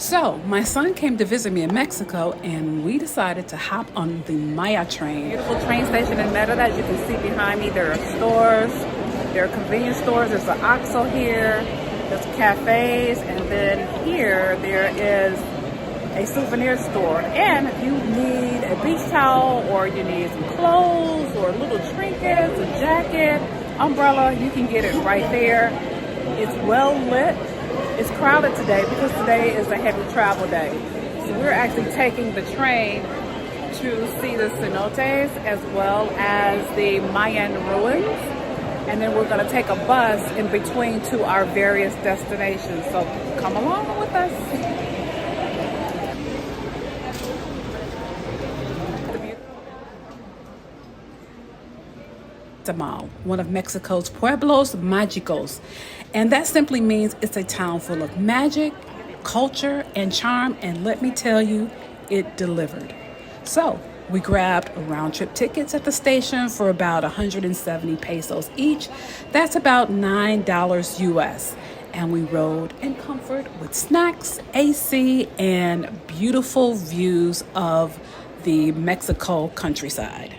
So, my son came to visit me in Mexico, and we decided to hop on the Maya train. Beautiful train station in Merida. As you can see behind me, there are stores, there are convenience stores, there's an OXXO here, there's cafes, and then here there is a souvenir store. And if you need a beach towel, or you need some clothes, or little trinkets, a jacket, umbrella, you can get it right there. It's well lit. It's crowded today because today is a heavy travel day. So we're actually taking the train to see the cenotes as well as the Mayan ruins. And then we're going to take a bus in between to our various destinations. So come along with us. Izamal, one of Mexico's Pueblos Mágicos. And that simply means it's a town full of magic, culture, and charm. And let me tell you, it delivered. So we grabbed round-trip tickets at the station for about 170 pesos each. That's about $9 US. And we rode in comfort with snacks, AC, and beautiful views of the Mexico countryside.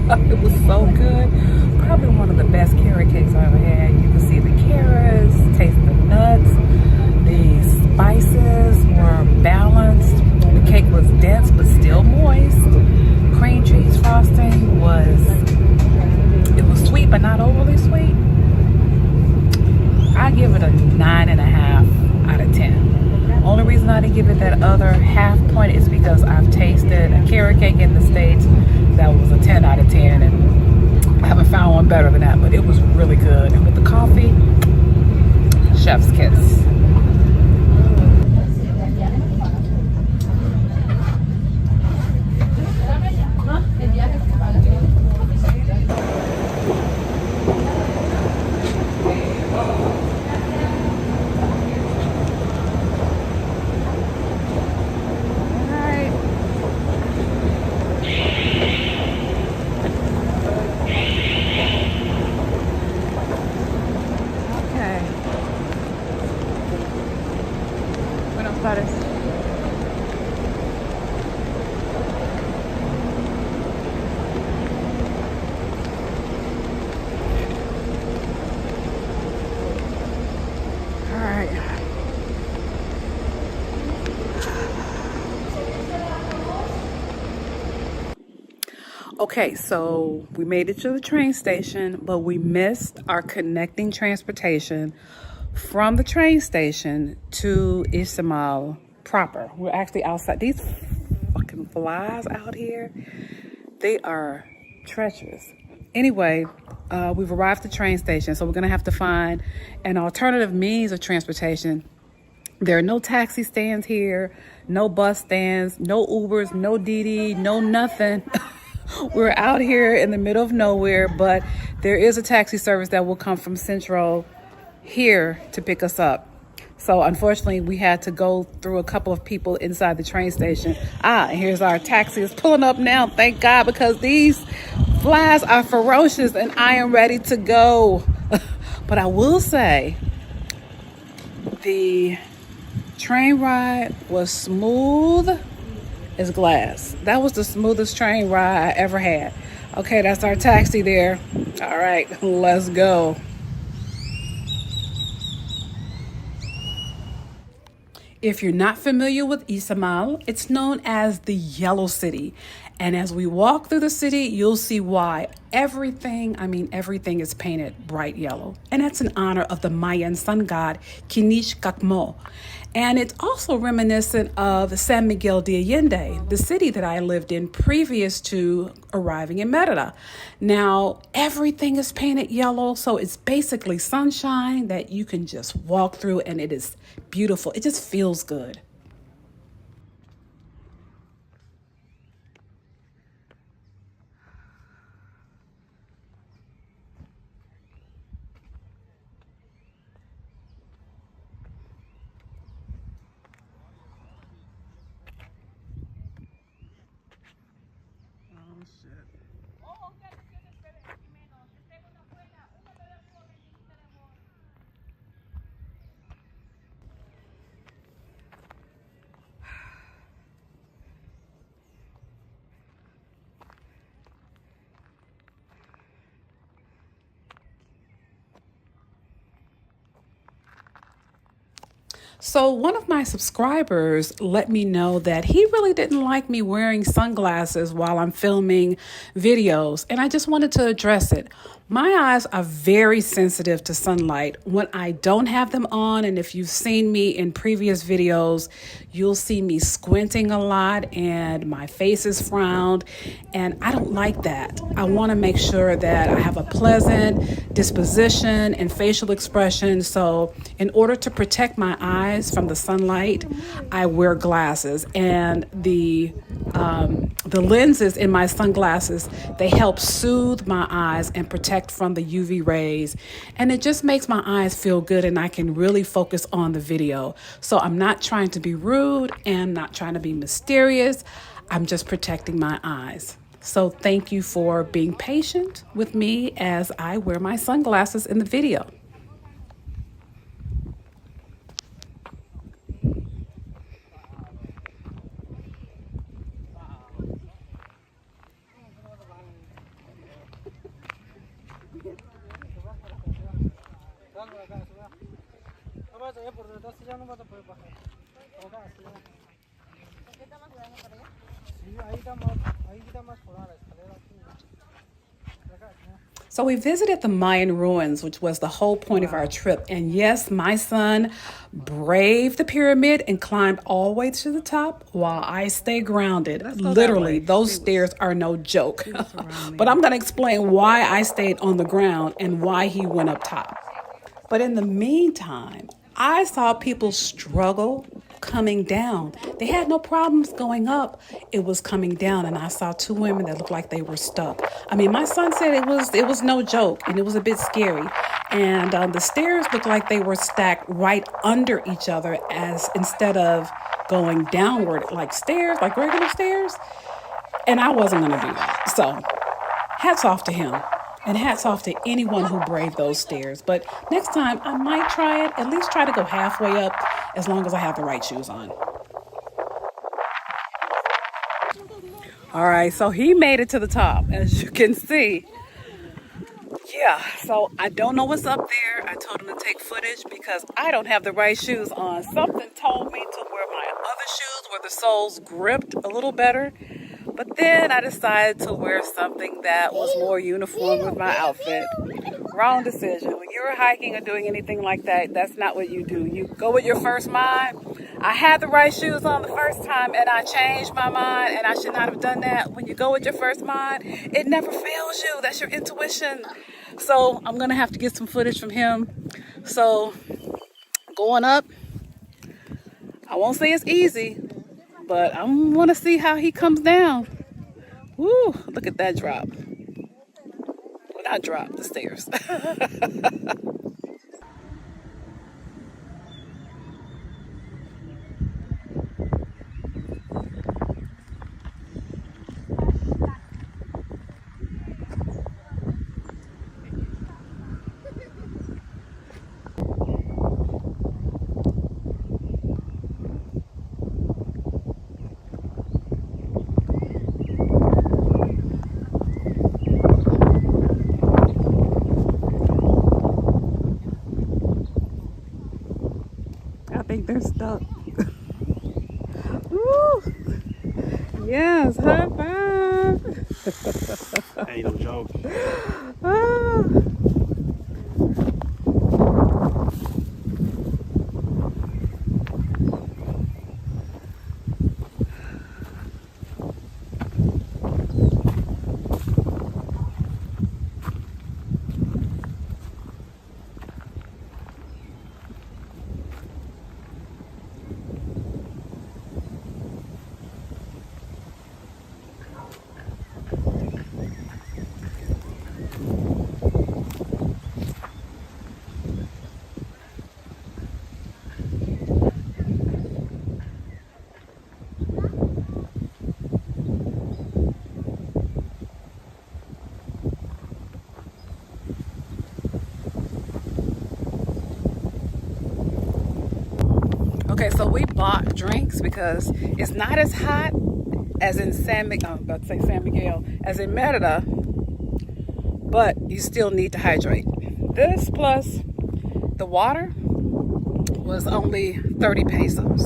It was so good. Probably one of the best carrot cakes I ever had. You can see the carrots, taste the nuts. The spices were balanced. The cake was dense but still moist. Cream cheese frosting was sweet but not overly sweet. I give it a 9.5 out of 10. Only reason I didn't give it that other half point is because I've tasted a carrot cake in the States that was a 10 out of 10, and I haven't found one better than that, but it was really good. And with the coffee, chef's chef's kiss. Okay, so we made it to the train station, but we missed our connecting transportation from the train station to Izamal proper. We're actually outside. These fucking flies out here, they are treacherous. Anyway, we've arrived at the train station, so we're gonna have to find an alternative means of transportation. There are no taxi stands here, no bus stands, no Ubers, no Didi, no nothing. We're out here in the middle of nowhere, but there is a taxi service that will come from Central here to pick us up. So unfortunately, we had to go through a couple of people inside the train station. And here's our taxi. It's pulling up now, thank God, because these flies are ferocious and I am ready to go. But I will say, the train ride was smooth as glass. That was the smoothest train ride I ever had. Okay, that's our taxi there. All right, let's go. If you're not familiar with Izamal, it's known as the Yellow City. And as we walk through the city, you'll see why everything is painted bright yellow. And that's in honor of the Mayan sun god, Kiniché. And it's also reminiscent of San Miguel de Allende, the city that I lived in previous to arriving in Merida. Now, everything is painted yellow, so it's basically sunshine that you can just walk through, and it is beautiful. It just feels good. So one of my subscribers let me know that he really didn't like me wearing sunglasses while I'm filming videos, and I just wanted to address it. My eyes are very sensitive to sunlight when I don't have them on, and if you've seen me in previous videos, you'll see me squinting a lot and my face is frowned, and I don't like that. I want to make sure that I have a pleasant disposition and facial expression, so in order to protect my eyes from the sunlight, I wear glasses, and the lenses in my sunglasses, they help soothe my eyes and protect from the UV rays, and it just makes my eyes feel good and I can really focus on the video. So I'm not trying to be rude and not trying to be mysterious. I'm just protecting my eyes. So thank you for being patient with me as I wear my sunglasses in the video. So we visited the Mayan ruins, which was the whole point of our trip. And yes, my son braved the pyramid and climbed all the way to the top while I stay grounded. Literally, those stairs are no joke. But I'm going to explain why I stayed on the ground and why he went up top. But in the meantime, I saw people struggle coming down. They had no problems going up. It was coming down, and I saw two women that looked like they were stuck. I mean, my son said it was no joke, and it was a bit scary. And the stairs looked like they were stacked right under each other, as instead of going downward like stairs, like regular stairs. And I wasn't going to do that. So hats off to him. And hats off to anyone who braved those stairs. But next time, I might try it. At least try to go halfway up, as long as I have the right shoes on. All right, so he made it to the top, as you can see. Yeah, so I don't know what's up there. I told him to take footage because I don't have the right shoes on. Something told me to wear my other shoes where the soles gripped a little better. But then I decided to wear something that was more uniform with my outfit. Wrong decision. When you're hiking or doing anything like that, that's not what you do. You go with your first mind. I had the right shoes on the first time and I changed my mind, and I should not have done that. When you go with your first mind, it never fails you. That's your intuition. So I'm going to have to get some footage from him. So going up, I won't say it's easy, but I want to see how he comes down. Woo, look at that drop. Well, not drop, the stairs. I think they're stuck. Woo! Yes, high five. Ain't no joke. Ah. Okay, so we bought drinks because it's not as hot as in San Miguel, as in Merida, but you still need to hydrate. This plus the water was only 30 pesos.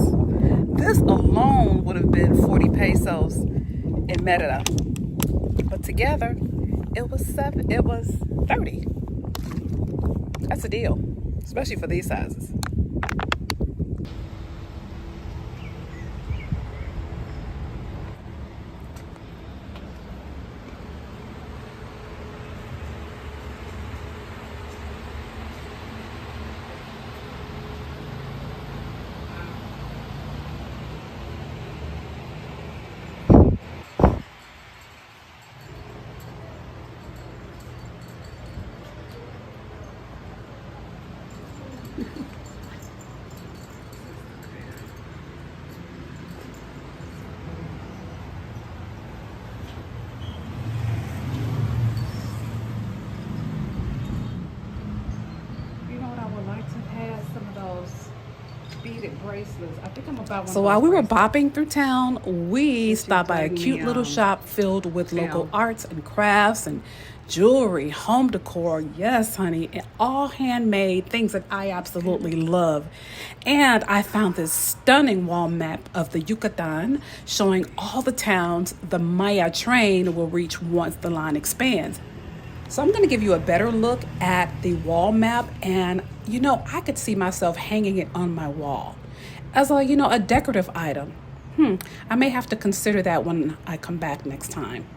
This alone would have been 40 pesos in Merida, but together it was 30. That's a deal, especially for these sizes. Bracelets. I think I'm about so while we were bopping through town, we stopped by a cute little shop filled with local arts and crafts and jewelry, home decor. Yes, honey, and all handmade things that I absolutely love. And I found this stunning wall map of the Yucatan showing all the towns the Maya train will reach once the line expands. So I'm going to give you a better look at the wall map, and I could see myself hanging it on my wall as a decorative item. I may have to consider that when I come back next time.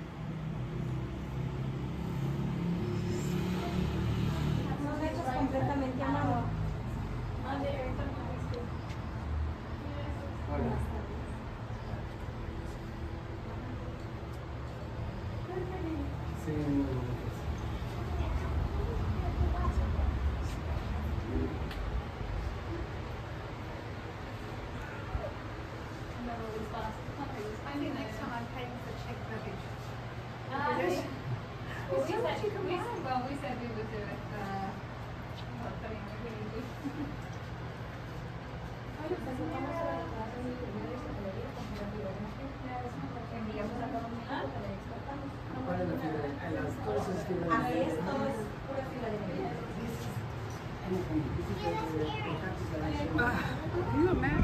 You a man?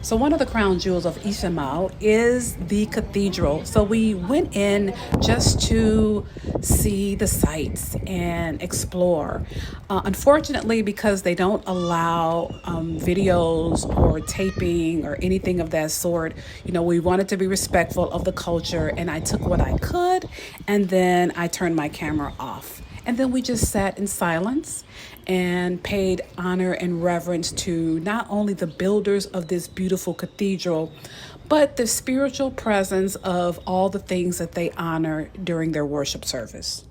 So one of the crown jewels of Izamal is the cathedral. So we went in just to see the sights and explore. Unfortunately, because they don't allow videos or taping or anything of that sort, we wanted to be respectful of the culture, and I took what I could, and then I turned my camera off. And then we just sat in silence and paid honor and reverence to not only the builders of this beautiful cathedral, but the spiritual presence of all the things that they honor during their worship service.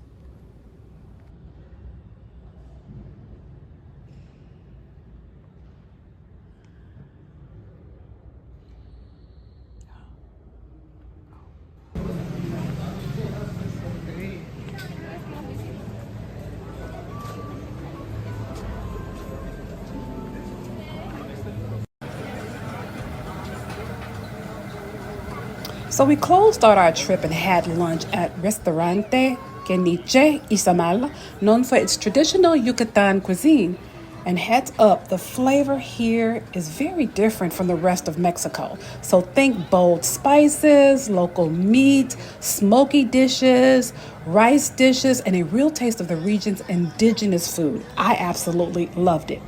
So we closed out our trip and had lunch at Restaurante Kiniché, Izamal, known for its traditional Yucatan cuisine. And heads up, the flavor here is very different from the rest of Mexico. So think bold spices, local meat, smoky dishes, rice dishes, and a real taste of the region's indigenous food. I absolutely loved it.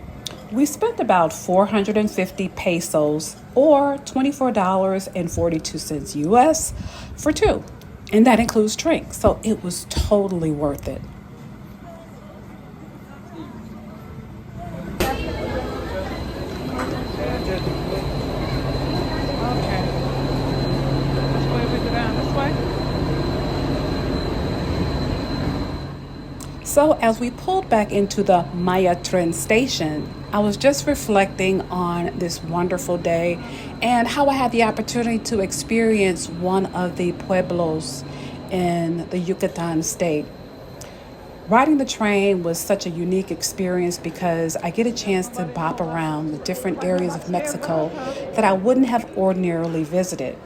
We spent about 450 pesos or $24.42 US for two, and that includes drinks, so it was totally worth it. So as we pulled back into the Mayan station, I was just reflecting on this wonderful day and how I had the opportunity to experience one of the pueblos in the Yucatan state. Riding the train was such a unique experience because I get a chance to bop around the different areas of Mexico that I wouldn't have ordinarily visited.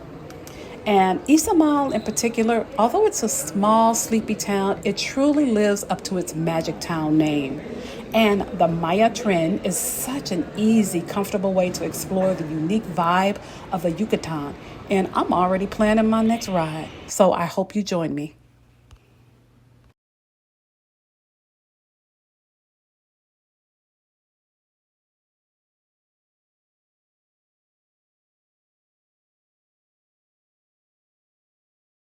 And Izamal in particular, although it's a small, sleepy town, it truly lives up to its magic town name. And the Mayan is such an easy, comfortable way to explore the unique vibe of the Yucatan. And I'm already planning my next ride, so I hope you join me.